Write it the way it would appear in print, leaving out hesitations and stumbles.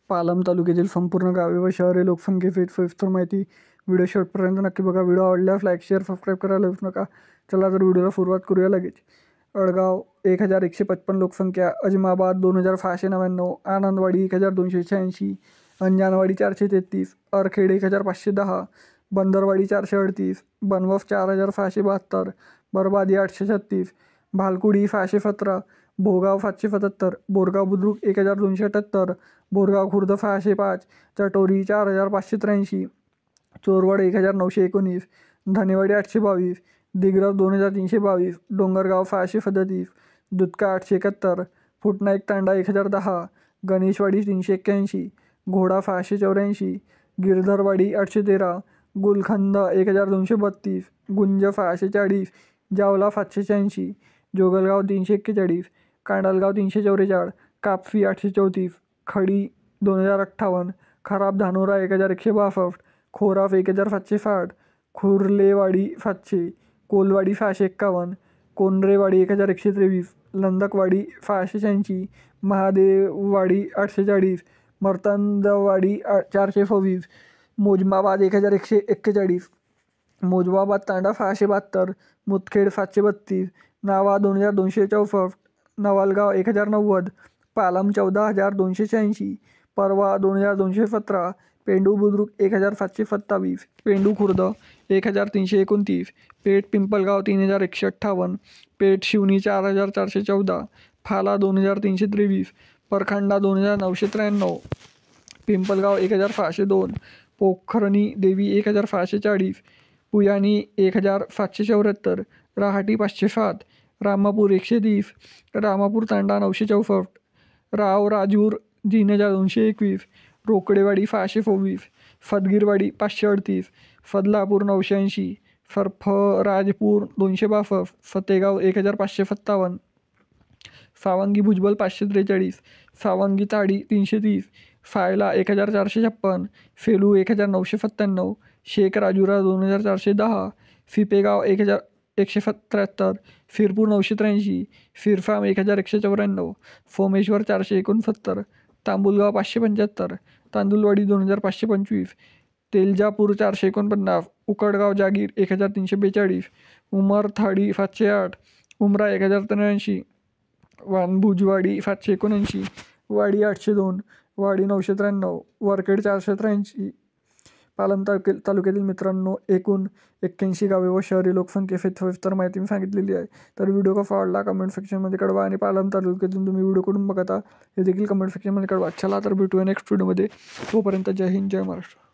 पालम तालुक्यातील संपूर्ण गावे व शहरे लोकसंख्येची सविस्तर माहिती व्हिडिओ शेवटपर्यंत नक्की बघा. व्हिडिओ आवडल्यास लाईक शेअर सबस्क्राईब करायला विसरू नका. चला तर व्हिडिओला सुरुवात करूया लगेच. अडगाव 1155 लोकसंख्या, अजमाबाद 2699, आनंदवाडी 1286, अंजनवाडी 433, अरखेड 1510, बंदरवाडी 438, बनवफ 4672, बरबादी 836, भालकुडी 617, भोगाव 777, बोरगाव बुद्रुक 1278, बोरगाव खुर्द 605, चटोरी 4583, चोरवड 1919, धनेवाडी 822, दिग्रस 2322, डोंगरगाव 637, दुधका 871, फुटनाईक तांडा 1010, गणेशवाडी 381, घोडा 684, गिरधरवाडी 813, गुलखंद 1232, गुंज 640, जावला 786, जोगलगाव 341, कांडलगाव 344, कापसी 834, खडी 2058, खराब धानोरा 1162, खोराफ 1760, खुर्लेवाडी 700, कोलवाडी 651, कोंडरेवाडी 1123, लंदकवाडी 686, महादेववाडी 840, मर्तंदवाडी 426, मोजमाबाद 1141, मोजमाबाद तांडा 672, मुदखेड 732, नावा 2264, नवालगाव 1090, पालम 14286, परवा 2217, पेंडू बुद्रुक 1727, पेंडू खुर्द 1329, पेठ पिंपलगाव 3158, पेठ शिवनी 4414, फाला 2323, परखंडा 2993, पिंपलगाव 1602, पोखरणी देवी 1640, पुयानी 1774, राहाटी 507, रामापूर 130, रामापूर तांडा 964, राव राजूर 3221, रोकडेवाडी 624, फदगीरवाडी 538, फदलापूर 980, सरफराजपूर 262, फतेगाव 1557, सावंगी भुजबल 543, सावंगी ताडी 330, फायला 1456, फेलू 1997, शेख राजुरा 2410, फिपेगाव 1173, फिरपूर 983, फिरफाम 1194, सोमेश्वर 469, तांबुलगाव 575, तांदुलवाडी 2525, तेलजापूर 449, उकडगाव जागीर 1342, उमरथाडी 708, उमरा 1083, वानभुजवाडी 779, वाडी 802, वाडी 993, वरखेड 483. पालम तालुक्यातील मित्रांनो एकूण 81 गावे व शहरी लोकसंख्येची सविस्तर माहिती मी सांगितलेली आहे. तर व्हिडिओ कसा आवडला कमेंट सेक्शनमध्ये कळवा आणि पालम तालुक्यातून तुम्ही व्हिडिओ कडून बघता हे देखील कमेंट सेक्शनमध्ये कळवा. चला तर भेटूया नेक्स्ट व्हिडिओमध्ये. तोपर्यंत जय हिंद जय महाराष्ट्र.